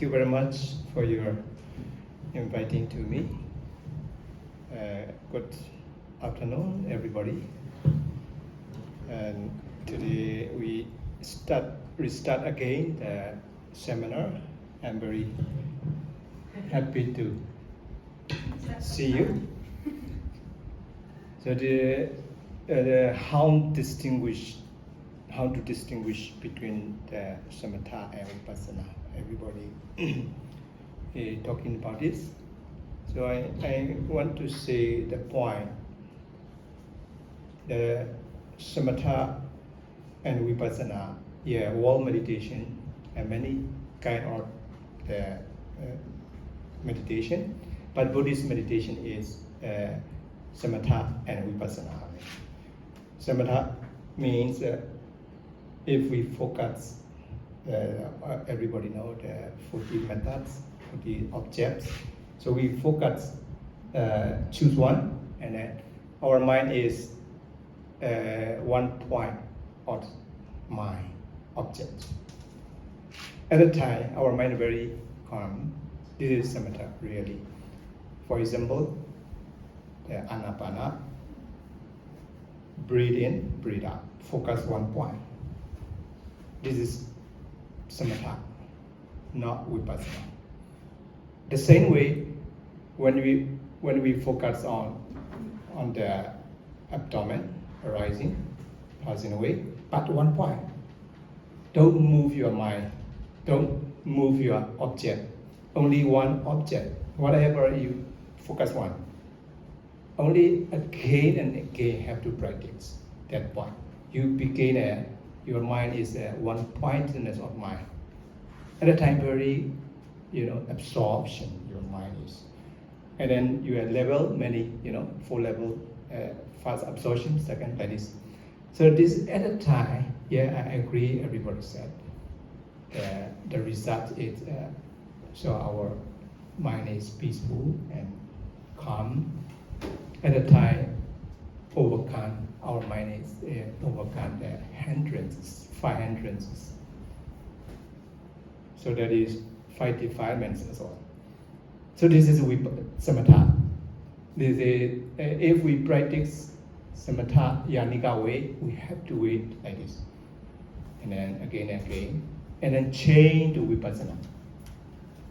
you very much for your inviting to me. Good afternoon, everybody. And today we restart again the seminar. I'm very happy to see you. So how to distinguish between the Samatha and Vipassana. Everybody is talking about this. So I want to say the point. The Samatha and Vipassana, all meditation and many kind of the meditation, but Buddhist meditation is Samatha and Vipassana. Samatha means if we focus, everybody know the 40 methods, 40 objects. So we focus, choose one, and then our mind is one point of mind, object. At the time, our mind is very calm. This is Samatha, really. For example, the Anapana, breathe in, breathe out, focus one point. This is Samatha, not Vipassana. The same way, when we focus on the abdomen arising, passing away, but one point. Don't move your mind. Don't move your object. Only one object. Whatever you focus on. Only again and again have to practice that point. You begin your mind is one pointedness of mind. At the time, very, absorption your mind is. And then you have level many, 4 level, first absorption, second like this. So this at the time, I agree, everybody said. The result is, so our mind is peaceful and calm. At the time, overcome, our mind is overcome the hindrances, 5 hindrances. So that is 5 defilements as well. So this is Samatha. This is, if we practice Samatha Yanika way, we have to wait like this. And then again and again. And then change to Vipassana.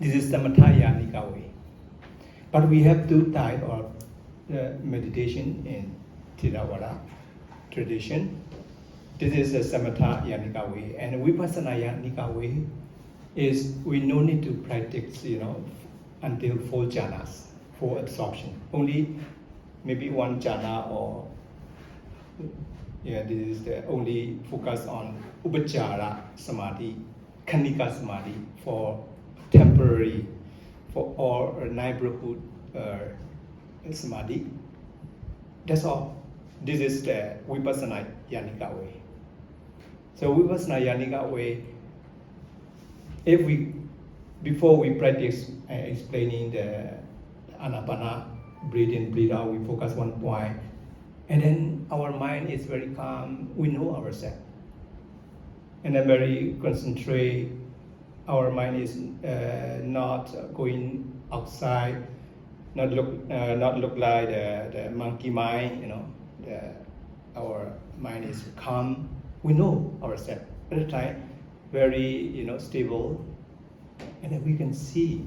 This is Samatha Yanika way. But we have 2 types of meditation in Theravada tradition. This is the Samatha Yanika way. And Vipassana Yanika way is we no need to practice, until 4 jhanas, 4 absorption. Only maybe 1 jhana or, this is the only focus on Upachara Samadhi, Khanika Samadhi for temporary, for all neighborhood Samadhi. That's all. This is the Vipassana Yanika way. So Vipassana Yanika way, before we practice explaining the Anapana, breathe in, breathe out, we focus one point, and then our mind is very calm, we know ourselves. And then very concentrate, our mind is not going outside, not look like the monkey mind, our mind is calm, we know ourselves. At the time, very stable, and then we can see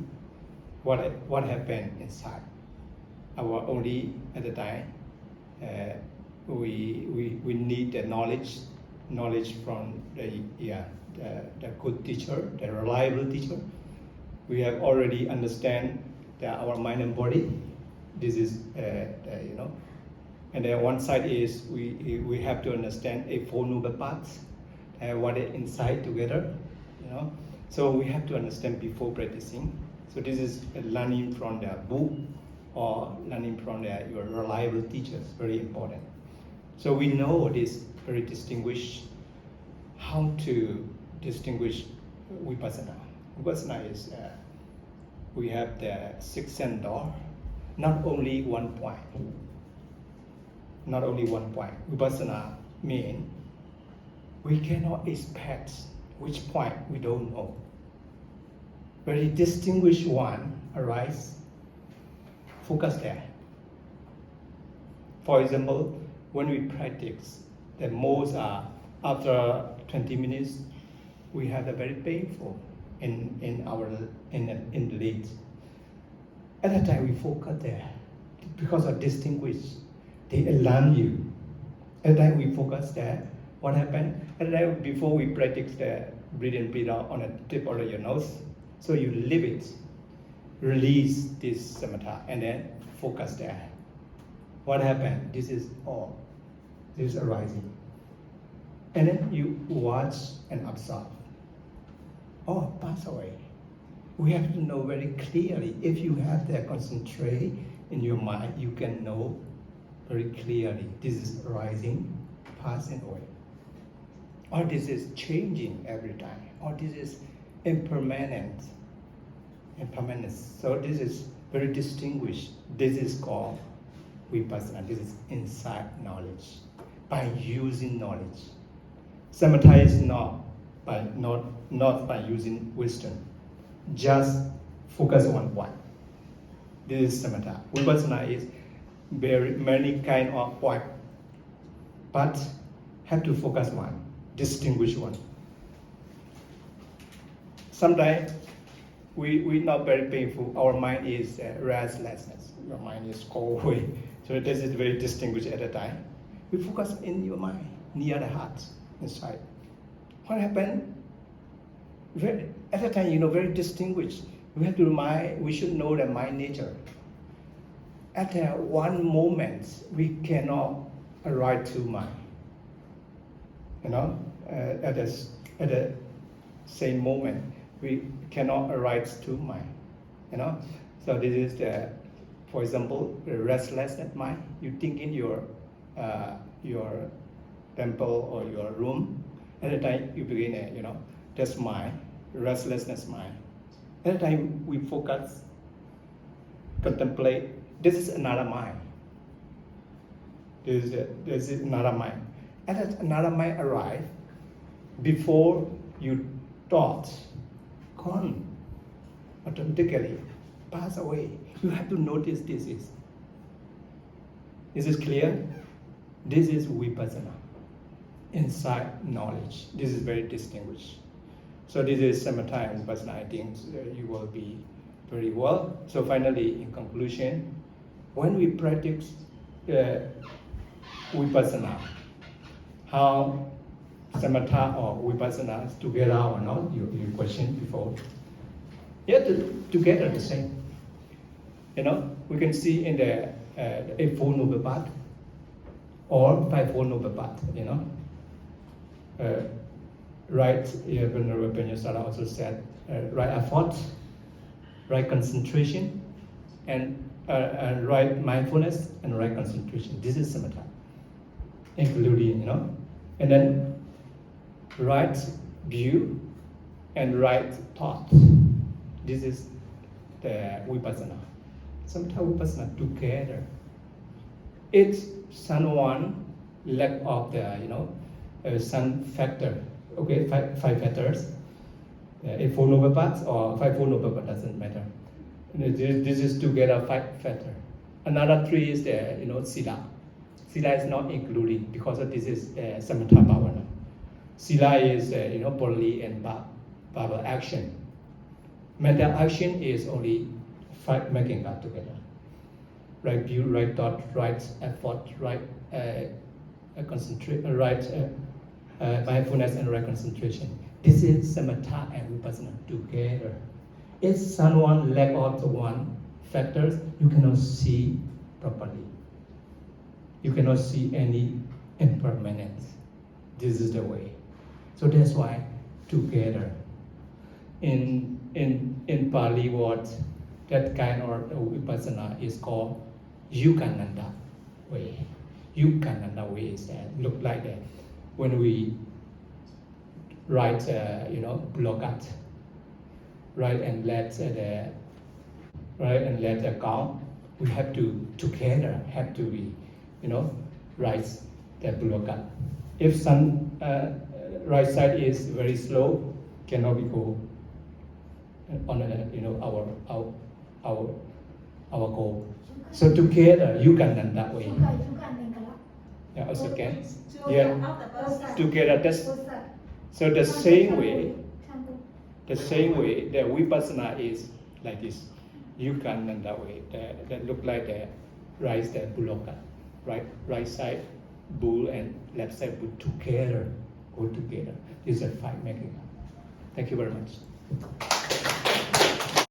what happened inside. Our only at the time we need the knowledge from the good teacher, the reliable teacher. We have already understand that our mind and body. This is and then one side is we have to understand a 4 noble paths. What is inside together, So we have to understand before practicing. So this is learning from the book or learning from your reliable teachers, very important. So we know this very distinguished, how to distinguish Vipassana. Vipassana is, we have the 6 sense door, not only one point. Not only one point. Vipassana means we cannot expect which point we don't know. very distinguished one arise, focus there. For example, when we practice, the most after 20 minutes, we have a very painful in the legs. At that time, we focus there because of distinguish. They alarm you. At that time, we focus there. What happened? At that time, before we practice the breathe in, breathe out on the tip of your nose, so you leave it, release this samatha, and then focus there. What happened? This is all. This is arising. And then you watch and observe. Oh, pass away. We have to know very clearly. If you have that concentrate in your mind, you can know very clearly this is arising, passing away. Or this is changing every time. Or this is impermanent. So this is very distinguished. This is called Vipassana. This is insight knowledge. By using knowledge. Samatha is not by using wisdom. Just focus on one. This is samatha. Vipassana is very many kind of point, but have to focus one, distinguish one. Sometimes we not very painful. Our mind is restlessness. Your mind is go away. So this is very distinguished at a time. We focus in your mind, near the heart, inside. What happened? At a time, very distinguished. We have to remind. We should know the mind nature. At one moment, we cannot arrive to mind. At the same moment, we cannot arrive to mind. So this is the, for example, the restlessness mind. You think in your temple or your room. At the time you begin, that's mind, restlessness mind. At the time we focus, contemplate. This is another mind. This is another mind. And that another mind arrive before you thought, gone, automatically pass away. You have to notice this is. Is this clear? This is Vipassana. Insight knowledge. This is very distinguished. So this is Samatha and Vipassana. I think you will be very well. So finally, in conclusion, when we practice Vipassana, how Samatha or Vipassana is together or not, your question before. Yeah, together the same. We can see in the Eightfold Noble Path or Fivefold Noble Path, right, Venerable Penyasara also said, right effort, right concentration, and right mindfulness and right concentration. This is Samatha, including, and then right view and right thought. This is the Vipassana. Samatha Vipassana together. It's someone lack of the some factor. Okay, five factors. Eightfold Noble Path or Fivefold Noble Path doesn't matter. This is together 5 factor. Another 3 is the sila. Sila is not included because this is Samatha Bhavana. Sila is bodily and verbal action. Mental action is only 5 making that together. Right view, right thought, right effort, right concentrate, right mindfulness and right concentration. This is Samatha and Vipassana together. If someone lack of the one factors, you cannot see properly. You cannot see any impermanence. This is the way. So that's why together. In Pali word, that kind of Vipassana is called Yukananda way. Yukananda way is that look like that. When we write, blokat, right and let the count, we have to together have to be, write the blokat. If some right side is very slow, cannot be go on our goal. So together you can learn that way. Yeah, also can. Yeah, together. So the same way the Vipassana is like this. You can learn that way. That look like the right side buloka, right side bull and left side bull together, go together. This is a fight making. Thank you very much.